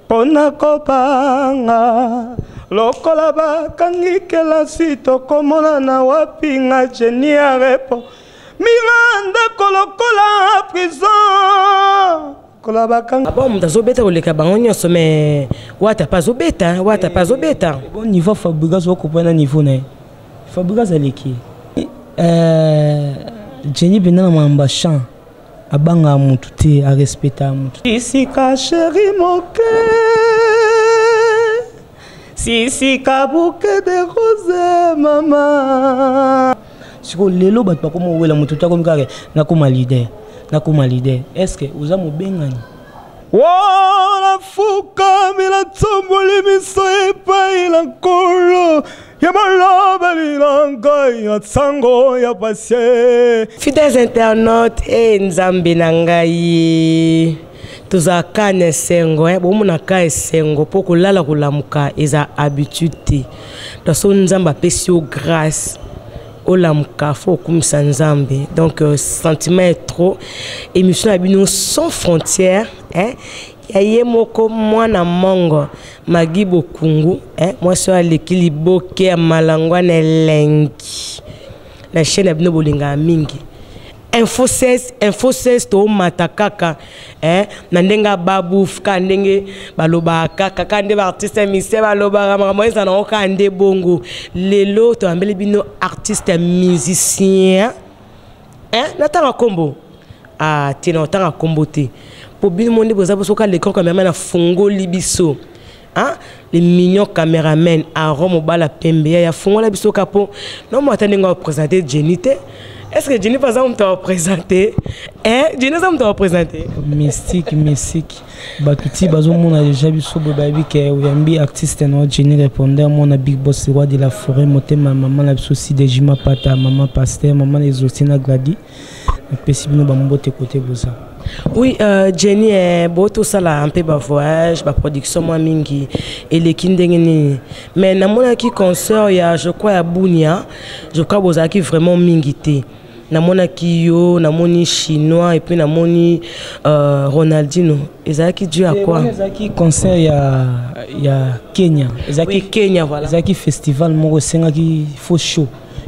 Pona kopanga lokola bakangikela sito komona na wapinga Jenny arepo Miranda kolokola prison kola bakanga bon mtazobeta oleka bango nyonso mais wata pas obeta bon niveau Fabregas okopana niveau na Fabregas aleki Jenny bena na mamba chant abanga mutu te a respecta mutu isika chéri moke sisika bouquet de rose mama siko lelo bat pas comme wela mutu ta comme kare na kuma leader est-ce que uza mobengani wala fuka mila tomboli miso epai la kolo ya maloba lilanga ya tsango ya pasie. Fidèles internautes et nzambe na ngai tozaka na sengo bomona ka sengo po kolala kolamuka eza habitude te toso nzamba pesio grâce olamuka fo kumisa nzambe donc sentiment est trop émission abino sans frontières yaye moko mwana mongo magibo kungu moi so alekili boke ya malangwa na lengi na chaîne abino bolinga mingi info 16 to matakaka na ndenga babu fuka ndenge baloba kaka kande ba artiste mise baloba makambo eza na okande bongo lelo to ambele bino artiste musicien natanga kombo tina otanga kombo te po bino monde boza bosoka le corps cameraman na fungo libiso les mignons caméramen à Rome bala pembe ya fungo la biso kapo non moi attendez présenter Jenny te. Est-ce que Jenny par exemple t'a présenté Jenny ça t'a présenté mystique Bakuti bazo mona déjà biso bobabi ke oyambi artiste no Jenny répondait mon Big Boss roi de la forêt monter ma maman la biso si Dejima Pata maman Pasteur maman les Ostina Gladi pesibino ba mbote côté boza. Oui, Jenny est beau ça là un peu ba voyage, ba production moi mingi et les kindengeni. Mais na mona ki concert ya je crois ya Bunia, je crois boza ki vraiment mingi te. Na mona ki yo, na moni chinois et puis na moni Ronaldinho. Ezaki dû à quoi? Ezaki concert ya Kenya. Ezaki oui, Kenya voilà. Ezaki festival moko senga ki faux show.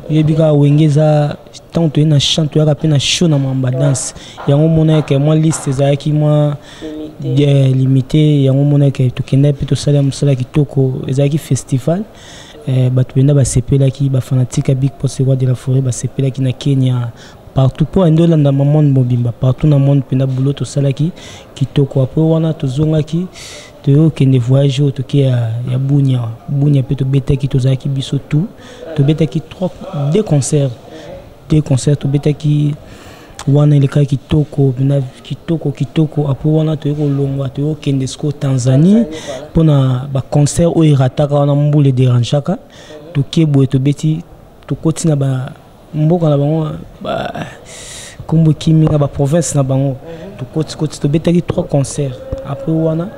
Yebika wengeza tant tu na chant tu as na show na mamba danse yango mona ke moi liste ezaki moi limité yango mona ke to kenda pe to sala musala kitoko ezaki festival batu benda ba sepela ki ba fanatique Big Boss roi de la forêt ba sepela ki na Kenya partout pour ndola na monde mobimba partout na monde penda boulot to sala ki kitoko après wana to zonga ki to kende voyage to ki ya bunya pe to beta ki to zaki biso tout to beta ki deux concerts to beta ki wana ile ka kitoko bina kitoko après wana to ko longwa to kende sko Tanzanie pona ba concert o irataka wana mbule deranjaka to kebo to beti to kotina ba mboka na bango ba kombo kiminga ba province na bango to koti to beta ki 3 concerts après wana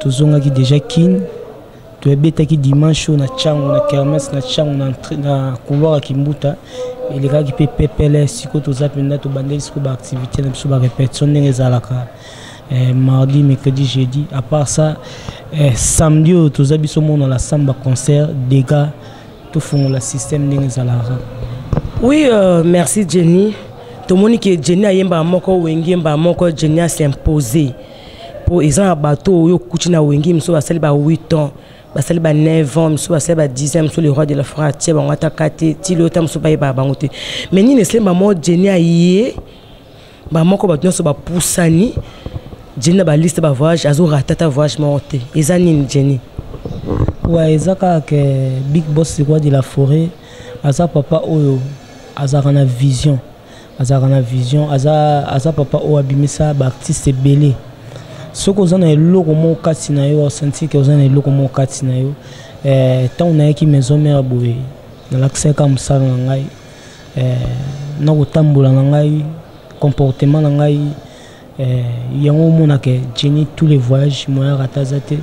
to zonga ki déjà kin to beta ki dimanche na chango na kermesse na chango na couloir kimbuta il est qui peut pépeler siko to zapenda to bandeli siko ba activité na biso ba répétition ndenge zalaka mardi mercredi jeudi à part ça samedi to zabiso mona la samba concert dégâts to font le système ndenge zalaka. Oui merci Jenny to moni que Jenny ayemba moko wengi mba moko Jenny s'imposer pour exemple bateau yo kutina wengi mso basali ba 8 ans basali ba 9 ans mso basali ba 10 ans mso le roi de la forêt tie bango atakate ti le tam mso ba ba bango te mais ni nesle ba mo Jenny aye ba moko ba nyonso ba pusani Jenny ba liste ba voyage azo ratata voyage monté ezani Jenny ouais ezaka que Big Boss roi de la forêt aza papa oyo azaka na vision aza papa oyo abimisa ba artiste belé soko zana eloko mo kati na yo senti que zana eloko mo kati na yo tant na ki maison mère boye na l'accès comme ça na ngai na kotambola na ngai comportement na ngai yango mona ke Jenny tous les voyages moya ratazate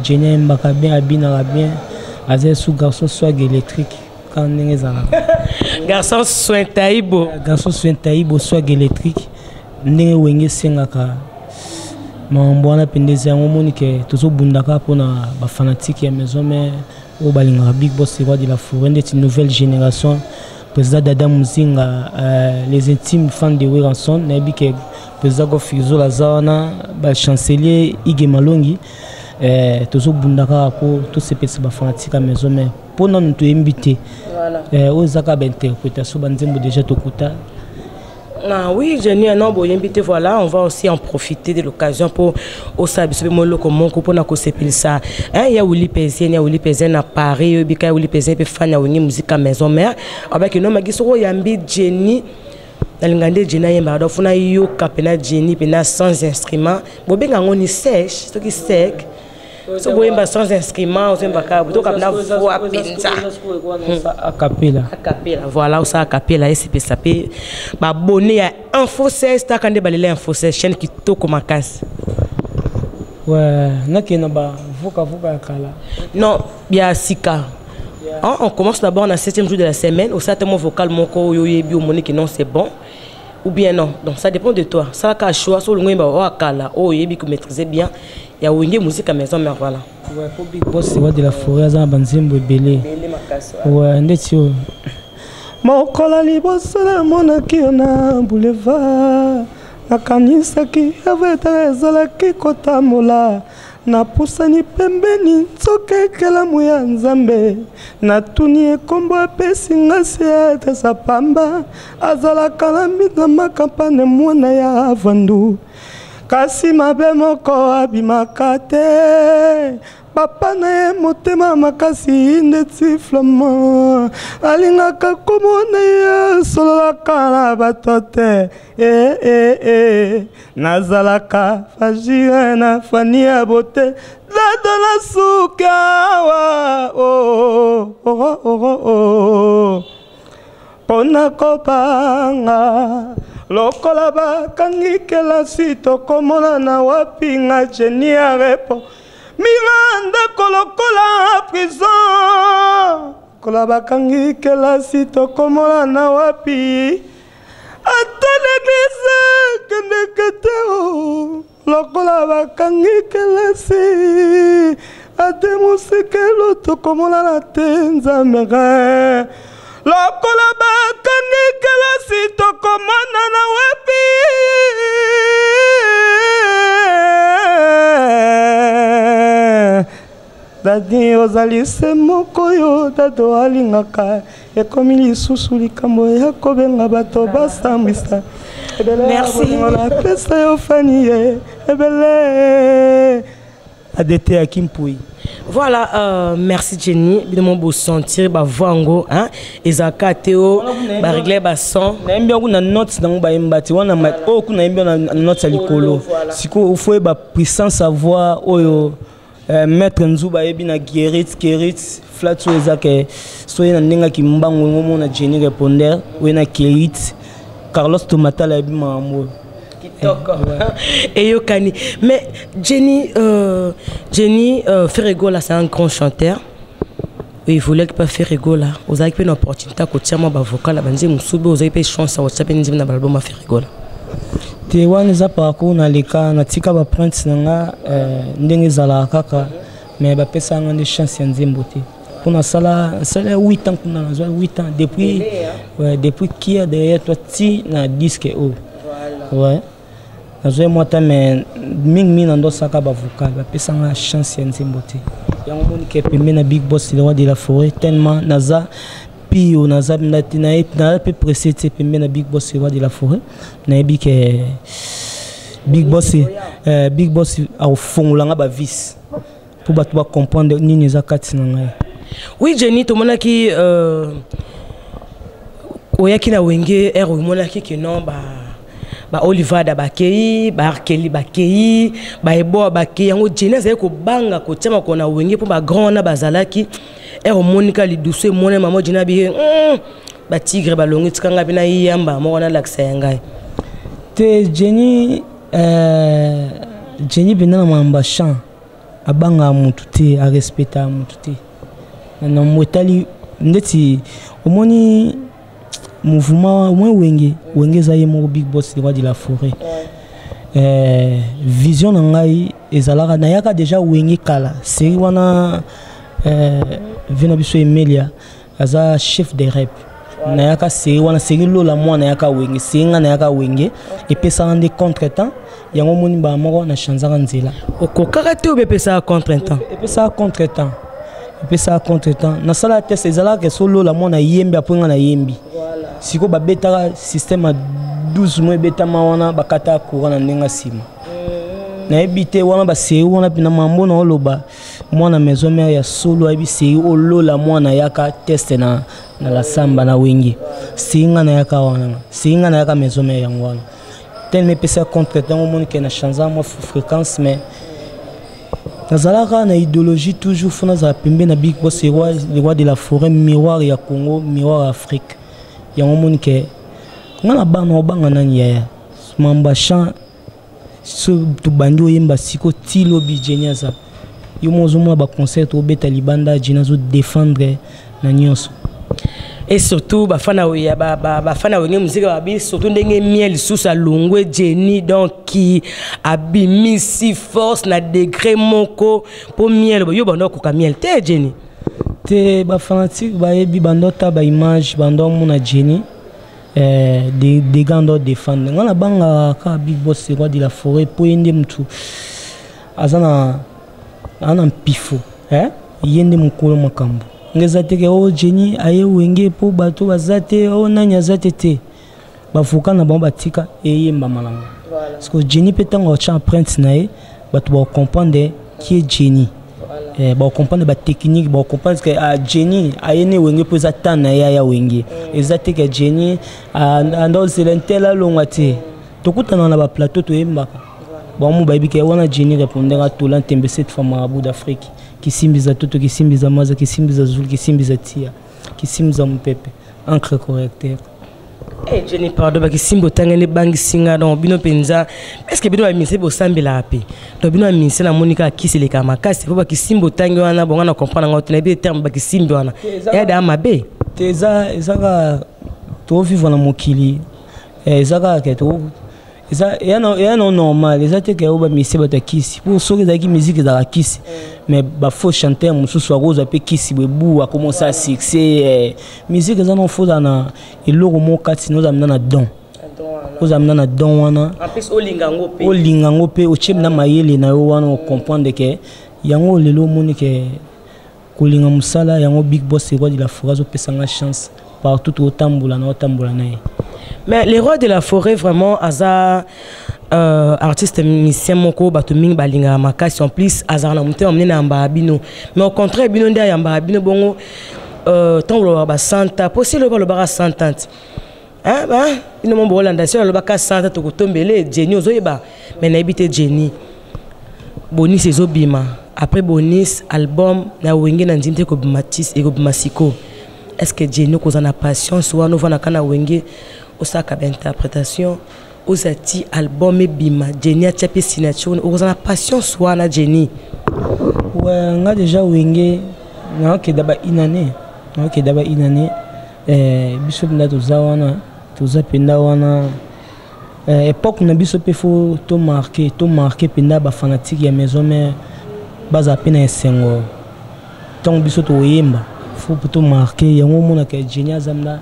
Jenny mbaka bien abina bien azé sous garçon swag électrique quand ngezala garçon soin taïbo swag électrique ndenge wenge sengaka Mambwana pendeza ngomoni ke tozobundaka pona ba fanatique ya maison mais au balinga Big Boss roi de la forêt ndeti nouvelle génération président Dada Muzinga les intimes fans de Weranson nabi ke président Gofizo Lazana ba chancelier Ige Malongi tozobundaka ko tous ces petits ba fanatique à maison mais pona nous invité voilà ozaka ba interprétation banzembo déjà tokuta. Ah oui, Jenny, invité, voilà, on va aussi en profiter de l'occasion pour aussi ça. Il y a Willy Pézien à Paris, il y a Willy Pézien qui fait la musique à maison mère. Avec un homme qui est Jenny, Jenny, Jenny, sans instrument. Bobé on sèche, ce qui sec. So boyemba sans instrument, ozemba ka buto kapna voix penza. A capella. A capella, voilà, ça a capella SCP sapé. Ba bonné à Info 16 ta kande balele Info 16 chaîne qui toko makasi. Ouais, nakena ba voka kala. Non, bien sika. On commence d'abord dans le 7e jour de la semaine, au certainement vocal mon ko yo yebi o moni que non c'est bon. Ou bien non. Donc ça dépend de toi. Ça ka choix sur le ngomba o akala, o yebi que maîtriser bien. Il y a une musique à maison, mais voilà. Ouais, pour Big Boss, c'est de la forêt, ça banzembo belé. Ouais, ndetio. Mokola libosala monaki na boulevard. Nakanisaki aveta ezalaki kotamola. Na pusani pembeni nzoke kelamu ya Nzambe. Natuni ekombo apesi ngasi ete sapamba. Azalaka na mbina makampane mwana ya vandu. Kasi mabe moko abimaka te papa na ye motema makasi ndeti flama alingaka komona ye sololaka na bato te nazalaka fagire na fani ya bote dado na suki awa pona kopanga lokola bakangi kelasi tokomona na wapi nga Jenny arepo miranda kolokola prison kola bakangi kelasi tokomona na wapi ata l'église kendekete lokola bakangi kelasi ate musikelo tokomona na tenza mere lokola bakangi kelasi tokomona na wapi dadi ozali se moko yo dado alingaka ekomi lisusu likambo ya kobenga bato basambwisa merci napesa yo fani ye ebele adete ya Kimpui. Voilà, merci Jenny. Évidemment, vous sentir, bah voango, hein, Isaka Théo, bah régler bah son. Naimbi on a note dans bah imbati, on a mat, oh qu'on a imbé on a note à l'écolo. Si qu'on faut bah puissance à voix, oh maître Nzuba ebi na Gerit, flat sur Isaka, soit na nenga qui mbango on a Jenny répondeur, ou na Gerit, Carlos Tomata la ebi ma amour. Et Yokani. Mais Jenny Ferregola, c'est un grand chanteur. Et il voulait pas faire Ferregola. Vous avez une opportunité à côté de moi, vocal, à Banzi Moussoube, vous avez une chance à WhatsApp et nous avons un album à Ferregola. Tewan za parcours na leka na tika ba prince nanga ndenge zala kaka mais ba pesa ngande chance ya nzembo te. Pour na sala 8 ans kuna na 8 ans depuis depuis qui est derrière toi ti na disque o. Ouais. Nazoe mwata me mingi nando saka ba vocal ba pesa nga chance ya nzembo te. Yango moni ke pembe na Big Boss le roi de la forêt tellement naza pio naza na pe pressé te pembe na Big Boss le roi de la forêt na bi ke Big Boss au fond langa ba vis pour ba to comprendre nini za kati na ngai. Oui Jenny to mona ki oyaki na wenge ero mona ki ke non ba Oliver da bakei ba Arkeli bakei ba Ebo bakei yango Jenny za ko banga ko tama ko na wenge pour ba grand na bazalaki et au Monica Lidouce mon maman Jenny bi ba tigre ba longi tikanga bina yamba mo na laksa yangai te Jenny bina mamba champ abanga mutu te a respecta mutu te na motali ndeti omoni mouvement moins wenge za yemo Big Boss le roi de la forêt vision na ngai ezalaka nayaka déjà wenge kala série wana vina biso Emilia aza chef de rep nayaka série wana série lola mwana nayaka wenge série nga nayaka wenge epesa nde contre-temps yango moni ba moko na chanzaka nzela okokaka te obepesa contre-temps epesa contre-temps na sala test ezalaka ke solo la mwana yembi aponga na yembi siko babetaka système a 12 mois betama wana bakata courant na ndenga sima na ebité wana ba série wana pina mambo na oloba mwana maison mère ya solo abi série olola mwana yaka test na la samba na wenge singa na yaka maison mère yango wana tellement pesa contre-temps monde que na chanza moi fréquence mais nazalaka na idéologie toujours fona za pembe na Big Boss le roi de la forêt miroir ya Congo miroir Afrique yango monde que ngana bana obanga nani ya mamba chant so to bandi oyemba siko tilo bijenya za yo mozomo ba concert obeta libanda jina zo défendre na nyonso et surtout bafana oya bafana wenge musique babi surtout ndenge miel sous sa longwe Jenny donc qui abimisi force na degré moko pour miel yo bando koka miel te Jenny te ba fanatique ba yebi bando ta ba image bando mona Jenny des gars doivent défendre. On a banga ka Big Boss roi de la forêt pour yende mutu azana ana pifo yende mukolo makambo ngezate ke o Jenny aye wenge po bato bazate o nanya zate te bafuka na bomba tika eyemba malanga parce que Jenny petanga cha prince nae bato ba comprendre qui est Jenny ba comprendre ba technique ba comprendre que Jenny ayene wenge po zatana ya wenge ezate ke Jenny ando zelentela longate tokutana na ba plateau to yembaka ba mu ba bike wana Jenny répondera tout l'entembe cette femme marabout d'Afrique qui simbiza toto qui simbiza maza qui simbiza zul qui simbiza tia qui simbiza mpepe encre correcteur Jenny pardon ba kisimbo tangene bangi singa don bino penza est-ce que bino ba mise bo sambela api to bino mise na monika kisele ka makasi po ba kisimbo tangi wana bonga na comprendre ngoti na bi terme ba kisimbo wana ya da mabe teza ezaka to vivre na mokili ezaka ke to eza ya no normal ezate ke oba mise ba kisi pour soki za ki musique za kisi mais ba faux chanteur mususu akoza pe kisi bebu a commencer à succès musique za no faux na eloko mo kati no za mna na don ozamna na don wana en plus olingango pe o chim na mayele na yo wana o comprendre que yango lelo moni ke kolinga musala yango Big Boss roi de la forêt zo pesanga chance partout au tambola na nae. Mais les rois de la forêt vraiment aza artiste musicien moko batuming balinga makasi en plus azar na muté omné na mbabino mais au contraire bino ndia ya mbabino bongo tambola ba santa possible ba lo ba santante ba ino mo bolanda si lo ba ka santa to kotombele Jenny ozoyeba mais na ebité Jenny Bonis ezobima après Bonis album na wenge na nzinte ko bimatis e ko bimasiko est-ce que Jenny ko za na patience wana vana kana wenge osaka d'interprétation osati album bima Jenny a tchapé signature o za na patience wana Jenny ouais nga déjà wenge na ke daba inane biso na toza wana toza penda wana époque na biso pe fo to marquer penda ba fanatique ya maison mère baza pena esengo tant biso to yemba faut to marquer yango mona ke Jenny azamna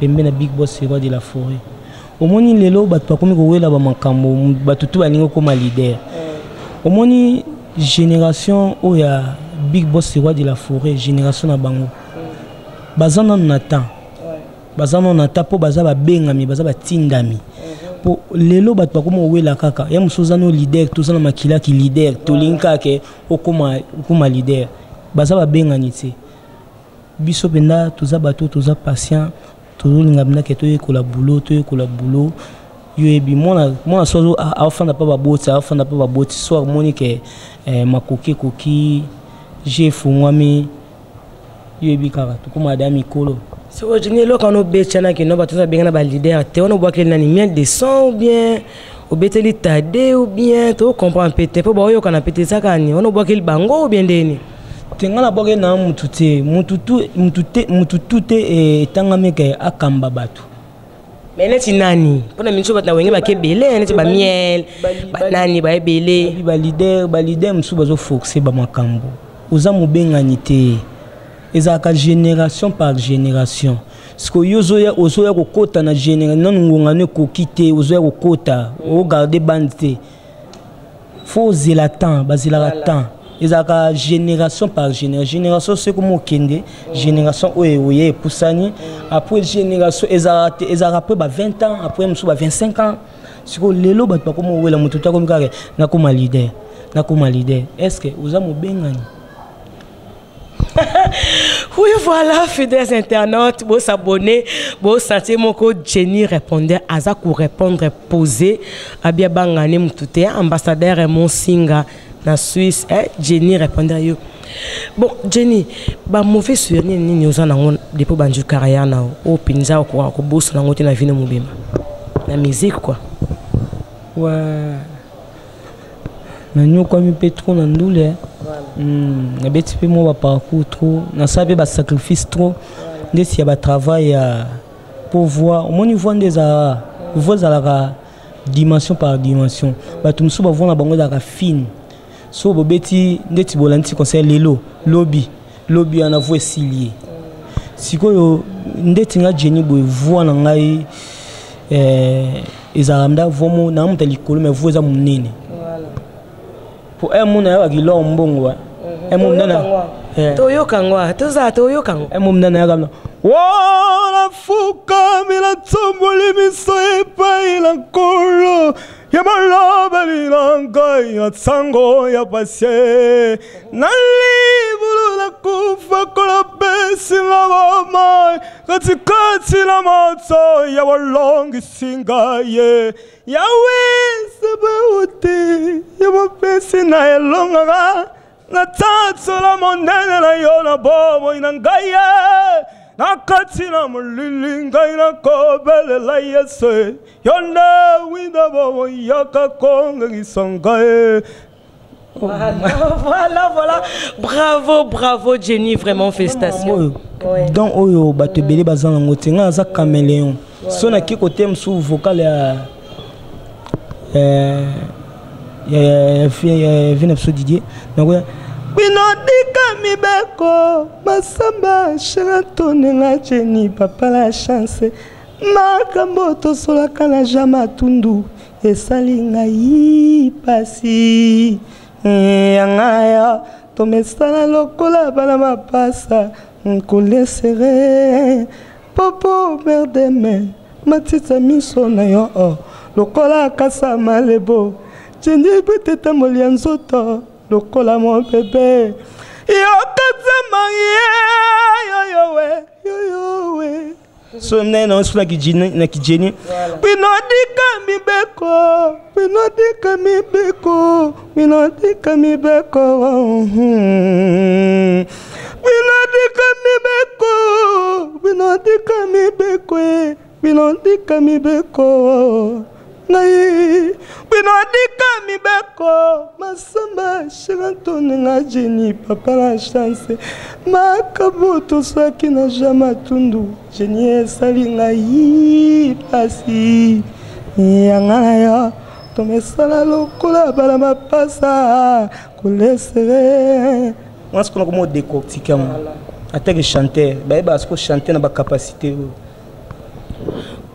pembe na Big Boss roi de la forêt omoni lelo bato bakomi ko wela ba makambo bato to balingo koma leader omoni génération oya Big Boss roi de la forêt génération na bango bazana na temps bazana na temps po bazaba bengami bazaba tindami po lelo bato bakomi wela kaka ya musozano leader tozana makila ki leader tolinka ke okoma leader bazaba bengani te biso penda toza bato toza patient tozolinga bina ke toyekola boulot yo ebi mona sozo afanda pa baboti soir moni ke makoki jefu mwami yo ebi kaka tokoma da mikolo so Jenny lo kano betchana ke no bato benga na ba leader te ono boakeli na miel de son ou bien ou beteli tade ou bien to comprendre pété po ba yo kana pété sakani ono boakeli bango ou bien deni tengana boke na mututu te etanga meke akamba bato mais neti nani pona mincho batna wenge bakebele neti ba miel banani ba ebele ba leader msu bazo foxer ba makambo oza mobengani te ezaka génération par génération siko yozoya ozoya kokota na génération non ngongano koki te ozoya kokota o garder bande te faut zela temps bazela temps ezaka génération par génération c'est comme okende génération oye poussani après génération ezaka après 20 ans après msu ba 25 ans siko lelo bat ba comme wela mututa comme kare na kuma leader est-ce que oza mobengani? Oui, voilà, fidèles internautes, vous s'abonner, vous sentir mon code Jenny répondait à ça pour répondre poser à bien bangane mutute ambassadeur mon singa na Suisse Jenny répondait yo. Bon Jenny, ba mauvais souvenir ni nyoza na ngon depuis banju carrière na o pinza ko boss na ngoti na vine mobima. La musique quoi. Ouais. Na nyoko mi petro na ndule. Na beti pe mo ba parcours trop, na sabe ba sacrifice trop. Ndesi ya ba travail pour voir au moins niveau des a vous la dimension par dimension. Ba tumsu ba vona bango da fine. So bobeti ndeti bolanti conseil lelo lobby ana voix silier. Sikoyo ndeti nga Jenny boy voix na ngai ezaramda vomo na mta likolo mais voix za munene. Pour un monde à qui l'on bon un monde nana toyo kangwa toza toyo kangwa un monde nana comme wala fuka mila tomboli miso epa ila kolo ya maloba lilanga ya tsango ya pasie na libulu la kufa kola besi la mama katikati la moto ya walongi singa ye ya wesebeute ya mapesi na elonga na tatso la monene na yo na bomo inangaya nakati na mulilinga ina kobele la yese yonda winda bomo yaka konga gisangaye. Voilà. Bravo Jenny, vraiment félicitations. Donc oyo bato belé bazana ngote nga za caméléon. So na ki côté msou vocal vina so Didier. Donc binodika mibeko masamba shantone nga Jenny papa la chance. Makambo to sola kana jama tundu esali ngai pasi. Yangaya tomesana lokola bana mapasa nkolesere popo merdeme matita miso na yo lokola kasa malebo Jenny peteta molia nzoto lokola mon bébé yo katama yo we so nena osula ki Jenny na ki Jenny binodika mibeko binodika mibeko binodika nai binodika mibeko masamba shirantone nga Jenny papa la chance makabuto saki na jama tundu Jenny esali ngai pasi yangana yo tomesala lokola bala mapasa kolesere moi ce qu'on a comme décortiquer attaque chanter parce que chanter na ba capacité.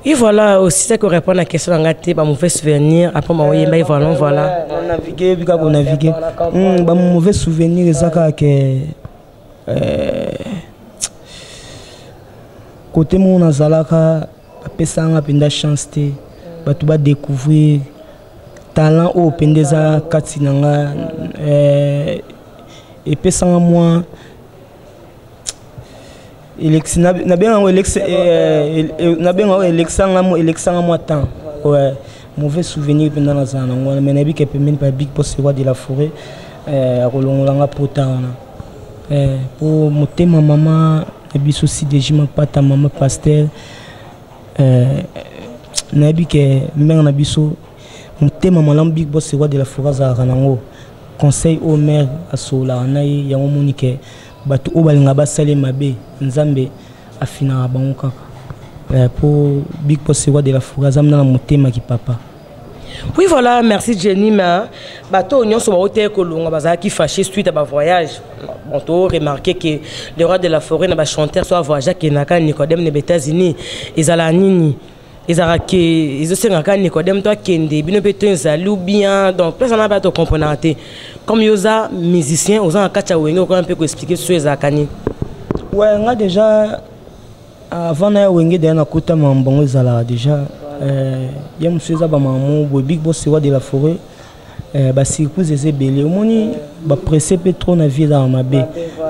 Et voilà aussi ça que répond à la question ngati ba mauvais souvenir après ma yemba voilà on naviguer bika ko naviguer ba mauvais souvenir ezaka que côté mon azalaka pesanga penda chance te batu ba découvrir talent au pendeza katinanga et pesanga moi na bien moi temps ouais mauvais souvenir pendant la zone mais na bi que pemeni pa big boss roi de la forêt rolongolanga potana pour motema maman na biso si déjà pas ta maman pasteur na bi que mère na biso motema maman big boss roi de la forêt za ranango conseil au maire asola na yango monike batu obalinga basale mabe nzambe afina bango kaka pour Big Boss Roi de la Forêt dans la motema qui papa. Oui, voilà, merci Jenny. Mais bateau, on se voit qui fâché suite à ma voyage. On a remarqué que le roi de la forêt n'a pas chanté soit voyageur qui n'a qu'à Nicodème des États-Unis. Ils allaient nini. Ils allaient que ils ont qu'à Nicodème toi Kende. Bien peut-être ils bien. Donc personne n'a pas de comprendre. Comme ils ont musiciens, ils ont un catch à Wenge. On peut un peu expliquer sur les acani. Ouais, on a déjà avant d'aller Wenge derrière côté Mambongo ils allaient déjà. Il y a monsieur Zabamamou, Big Boss Roi de la Forêt. Circuit est belé. Moni pressé trop na vie dans ma baie.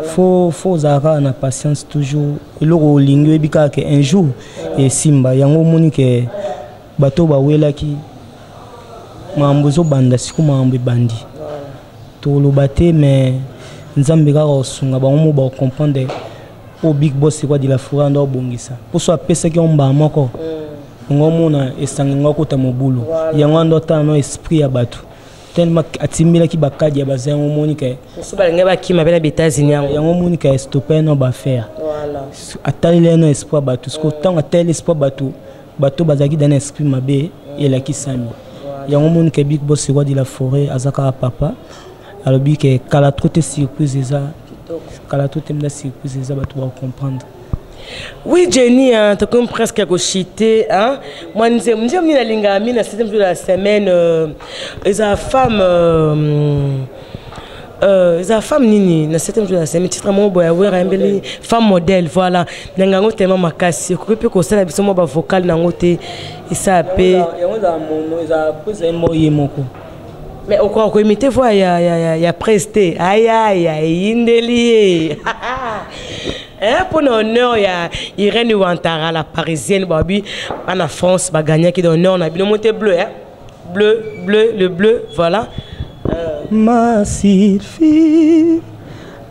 Faut avoir na patience toujours. Le rolingo bika que un jour et simba yango moni que bato ba wela ki mambozo banda siku mambe bandi. To lo baté mais nzambe ka osunga ba mo ba comprendre au Big Boss Roi de la Forêt ndo bongisa. Pour so pesa ki omba moko. Ngomona esangenga kota mobulu. Yango ndo ta no esprit ya bato. Tellement atimila ki bakadi ya bazango monika so balinga bakima bena États-Unis yango monika stopper no ba faire voilà atali no espoir bato sko tant atali espoir bato bazaki dans esprit mabe et qui sami yango monika Big Boss Roi de la Forêt azaka papa alobi ke kala trote surprise eza kala trote mda surprise eza bato ba comprendre. Oui, Jenny, tu comme presque à chiter, hein. Moi, nous sommes la lingami, la 7e jour de la semaine, les femmes, nini, la 7e jour de la semaine, titre mon boy, femme modèle, voilà. N'ango tellement ma casse, que peut qu'on s'en habille, moi, vocal, n'ango te, et ça a payé. Mais au quoi, on imite voix, il y a presté, aïe, indeli. Pour l'honneur, il y a Irène Ouantara, la parisienne, en France, va gagner qui donne on a bien monté bleu, hein? Bleu, le bleu, voilà. Ma Sylvie,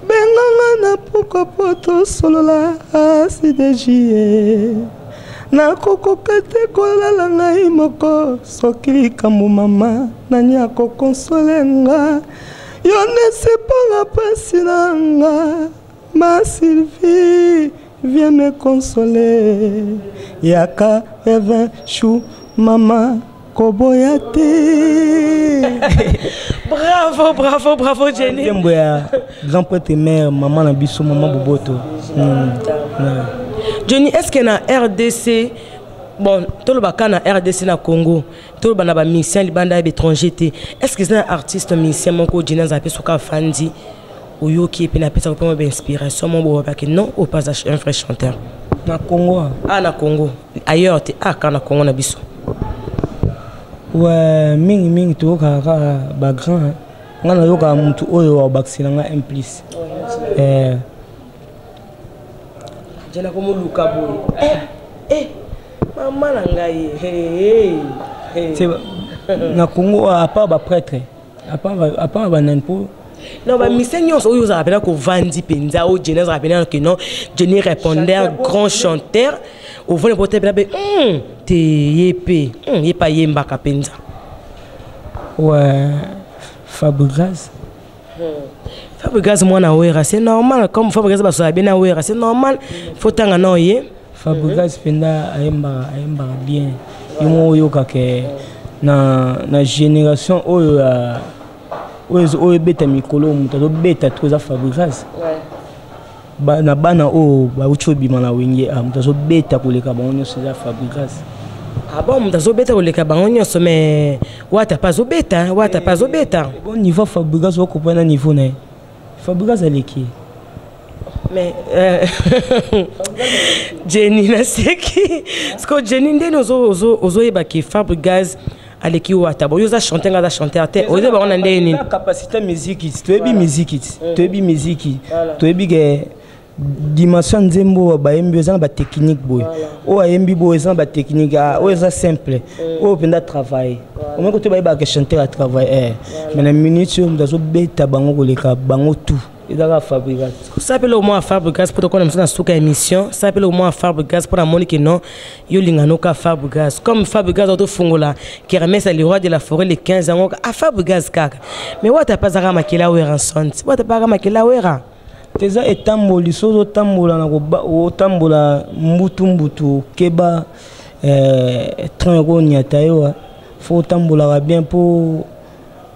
benganga na poko poto solo la CDJ. Na koko kate kolala ngai moko soki kambo mama nani akokonsolenga yo ne sepanga pasi nanga. Ma Sylvie, viens me consoler. Yaka, Evin, Chou, Maman, Koboyate. Bravo, Jenny. Grand prêtre mère, maman Nabiso, maman Boboto. Jenny, est-ce qu'il y a un RDC? Bon, tout le baka na RDC na Congo, tout le bana musicien, les bandes étrangers. Est-ce que c'est un artiste musicien, mon co, Jenny Zapé, Souka Fandi? Ou yo qui est pénapé ça pour inspiration mon beau parce que non au passage un vrai chanteur na Congo na Congo ailleurs quand na Congo na biso ouais mingi to ka ba grand ngana yo ka muntu oyo wa bakisina nga implice jena ko muluka boy mama na ngai c'est na Congo à part ba prêtre à part ba nanpo. Non, mais Seigneur, on vous appelle que Vandi Penza ou Jenny rappelle que non, Jenny répondait un grand chanteur. Au vol porter t'es yépé, yépa yemba Penza. Ouais, Fabregas. Fabregas moi na wera, c'est normal comme Fabregas ba so bien na wera, c'est normal. Faut tanga non yé. Fabregas penda ayemba bien. Yomo yoka ke na génération oyo oyo beta mikolo muto beta toza Fabregas na bana o ba uchobi mana wenge muto beta koleka bango soza Fabregas bon muto beta koleka bango nyonso mais wata pas beta bon niveau Fabregas oko pena niveau na Fabregas aleki mais Jenny na seki parce que Jenny ndeno ozo yeba ki Fabregas aleki wata bo yoza chanter ngada chanter ate oze ba onande ni capacité musique toyebi musique toyebi ke dimension nzembo ba yembi oza ba technique boy o ayembi boy oza ba technique o eza simple o penda travail o meko to ba ba chanter à travail mais na minute on doit beta bango koleka bango tout. Fabregas. Ça s'appelle au moins Fabregas pour qu'on ait une émission. Ça s'appelle au moins Fabregas pour la monique non. Yo linganoka Fabregas. Comme Fabregas auto fungola qui remet ça le roi de la forêt les 15 ans à Fabregas kaka. Mais what t'as pas à makela ou ranson. What t'as pas à makela ou era. teza etamboli sozo tambola na otambola mbutu keba train ko nyata yo faut tambola bien pour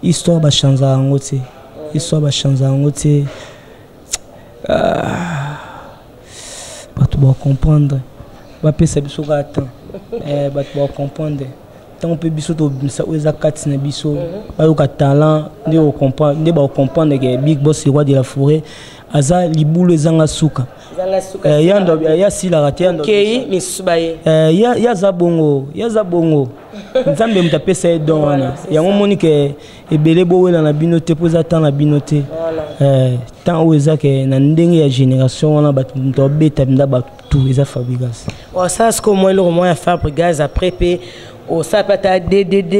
histoire ba changer yango te histoire ba changer yango te bato ba comprendre ba pesa biso ka temps bato ba comprendre tant pe biso to bisa oza kati na biso ba yo ka talent nde o comprendre que Big Boss roi de la forêt aza libulu ezanga suka ya sila rate yando okay misubaye ya zabongo nzambe mutapesa edon wana yango moni ke ebele bowela na binote poza tant na binote tant oza ke na ndenge ya génération wana bato mutobeta nda bato eza Fabregas o ça ce que moi le roman ya Fabregas après pe o ça pata DDD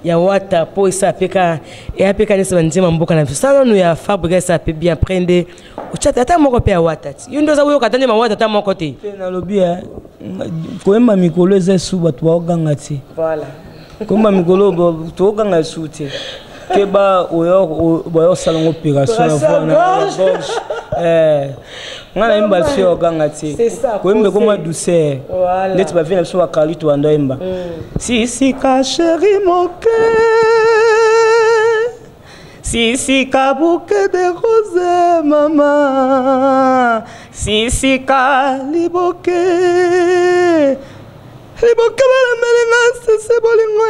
ya wata po isa peka e apeka nisa banzima mboka na sana no ya Fabregas a pe bien prendre o chata ata moko pe ya wata yo ndoza uyo katande ma wata ata moko te na lobi koemba mikolo eza su bato baoganga te voilà koemba mikolo tooganga su te keba oyo salongo opération na gorge ngana imba sio oganga te koembe koma douceur ndeti ba vina biso bakali to ando imba si ka chéri moke si ka bouquet de roses mama si ka liboke bala melinga sese bolingo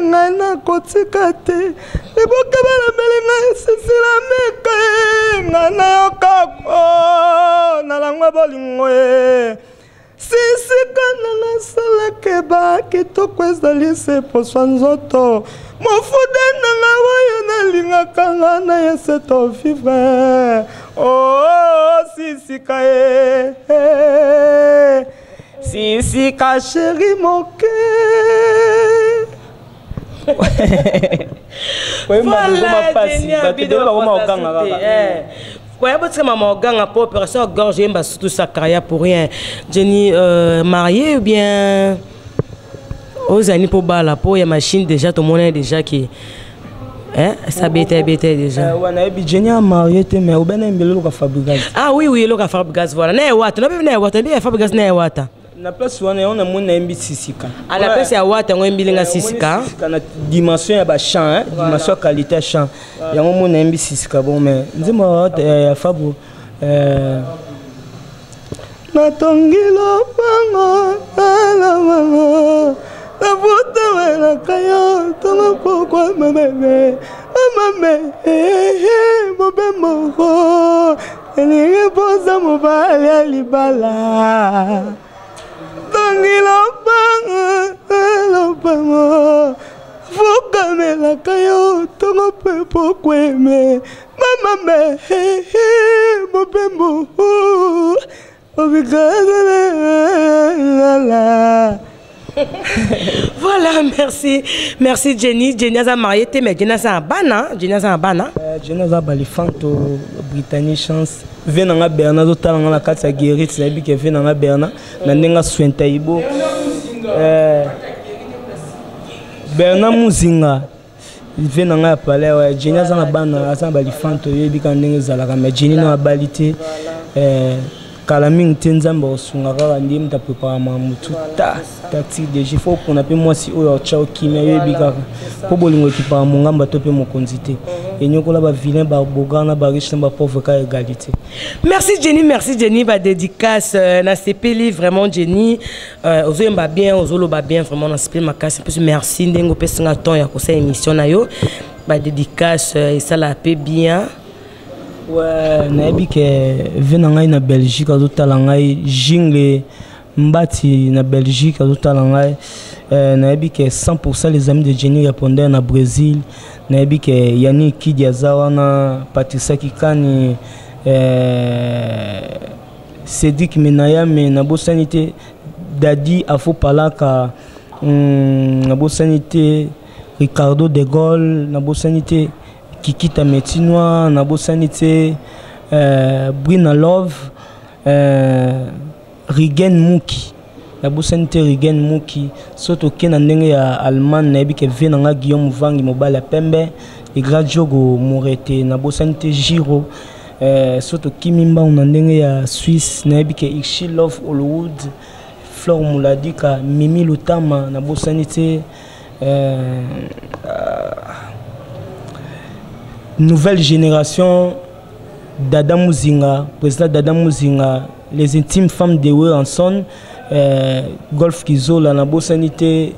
ngana kotika te liboke bala melinga sese la meka ngana yokako nalangwa bolingo sisi kananga salake ba kitoko ezali se poswa nzoto mofude nanga wayo nalingaka nga na yese to vivre sisika sisika chéri moke ouais, parce que maman gagne pour opération gorge et bah surtout sa carrière pour rien. Jenny mariée ou bien aux années pour bala pour y a machine déjà tout le monde est déjà qui ça bête déjà. Ouais, na bi Jenny mariée mais au ben mbelo ka Fabregas. Ah oui le ka Fabregas voilà. Na wata na bi na wata bi Fabregas na wata. Na place wana on a mon mbi sisika. À la place ya wata ngo mbilinga sisika. Na dimension ya ba chant dimension qualité chant. Ya mon mbi sisika bon mais ndimo ya Fabou na tongilo pango la mama la foto la kayo toma pourquoi ma bébé mo ele posa mo bala libala lo pango fukame la kayo toma pourquoi me mama mo bembo voilà, merci Jenny. Jenny a marié, mais Jenny a un bana. Jenny a un bana. Jenny a balifanto Britannique chance. Venanga Bernard, d'autant la carte à guérir, c'est bien que venanga Bernard. Nandenga Swentaibo. Bernard Muzinga. Venanga palais. Jenny a un bana, a un balifanto. Il y a un zalaka, mais Jenny a balité. Kalaming tenzamba osungaka ndimi ta prépare mamutu ta tati déjà faut qu'on appelle moi si oyo chao kimia yebika po bolingo ki pa mongamba to pe mokonzité et nyokola ba vilain ba bogana ba riche ba pauvre ka égalité. Merci Jenny ba dédicace na CPL vraiment Jenny ozemba bien ozoloba bien vraiment na CPL makasi plus merci ndengo pesinga ton ya ko sa émission na yo ba dédicace et ça la paix bien. Ouais, nabi ke venanga na Belgique azotala ngai jingle mbati na Belgique azotala ngai nabi ke 100% les amis de Jenny répondaient na Brésil nabi ke Yannick Kidiazawa na Patricia Kikani Cédric Menayame na bosanité Dadi Afo Palaka na bosanité Ricardo de Gaulle na bosanité Kikita Metinois, Nabosanité, Brina Love, Rigen Mouki, Nabosanité Rigen Mouki, surtout Ken Andenge Allemagne, Nabi ke Venanga Guillaume Vangi Mobile Pembe, et Gradjogo Mourete, Nabosanité Giro, surtout Kimimba on a ndenge ya Suisse na yebi ke Ichi Love Hollywood Flor Muladika Mimi Lutama na bosanité nouvelle génération Dada Muzinga, président Dada Muzinga, les intimes femmes de Weranson, Golf Kizola, na bosanité,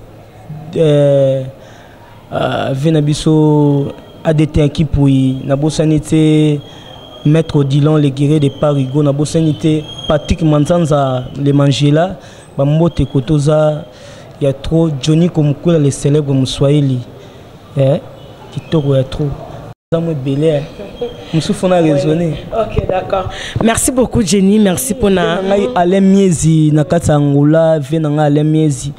Venabiso, ADT Kipui, na bosanité, Maître Odilon, les guerriers de Parigo, na bosanité, Patrick Manzanza, les Mangela, Bambote Kotoza, il y a trop, Johnny Komukula, les célèbres Mouswahili, Kitoko, il y a trop. Ok, d'accord. Merci beaucoup, Jenny. Merci pour na. Alain Miezi, Nakata Angola, Venanga Alain Miezi,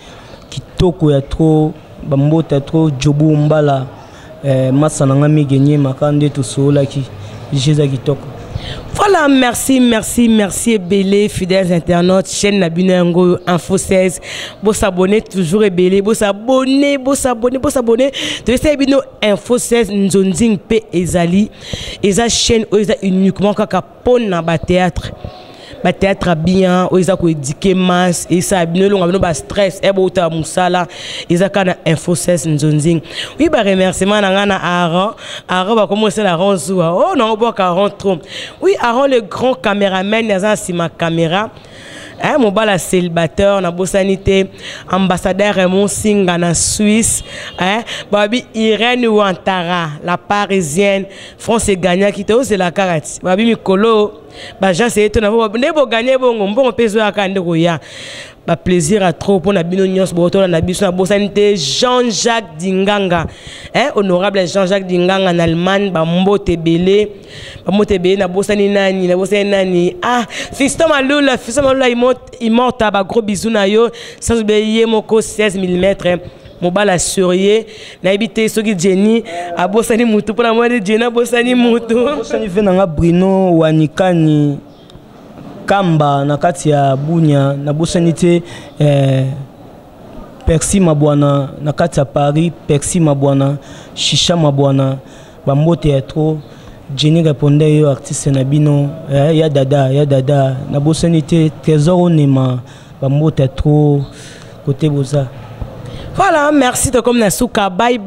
Kitoko ya trop, Bambota trop, Jobu Mbala, Massananga Migeni, Makande, tout cela qui, Jésus Kitoko. Voilà, merci, merci, merci, Belé, fidèles internautes, chaîne Nabinengo, Info 16. Vous s'abonnez toujours, Belé, vous s'abonnez, vous s'abonnez, vous s'abonnez. De cette vidéo, Info 16, Nzonzing P. Ezali. Et sa chaîne, uniquement quand on a un théâtre. Ba théâtre bien, ils ont éduqué masse et ça bien long avec nos stress et bota musala ils ont kana Info 16 Nzonzing. Oui ba remerciement na Aaron va commencer la ronzou. Oh non pas Aaron trop. Oui Aaron le grand caméraman dans si ma caméra. Hein, mon bala célibataire na bosanité ambassadeur Raymond Singa na Suisse hein babi Irène Ouantara la parisienne France gagnant qui te c'est la karate babi mikolo ba gens c'est to na bo gagner bongo mbongo peso ya kande ko ya ba plaisir à trop pour na bino nyos boto na biso na bosanité Jean-Jacques Dinganga hein honorable Jean-Jacques Dinganga en Allemagne ba mbote belé na bosani nani ah Fiston Malula il monte ba gros bisous na yo sans oublier moko 16 mm mobala surier na habité soki Jenny a bosani mutu pour la moi de Jenny bosani mutu bosani venanga Bruno Wanikani Kamba na kati ya Bunya na bosanité Percy Mabwana na kati ya Paris Percy Mabwana Shisha Mabwana bambote ya trop Jenny répondait yo artiste na bino ya dada na bosanité trésor onema bambote ya trop côté boza. Voilà, merci de comme Nasuka. Bye.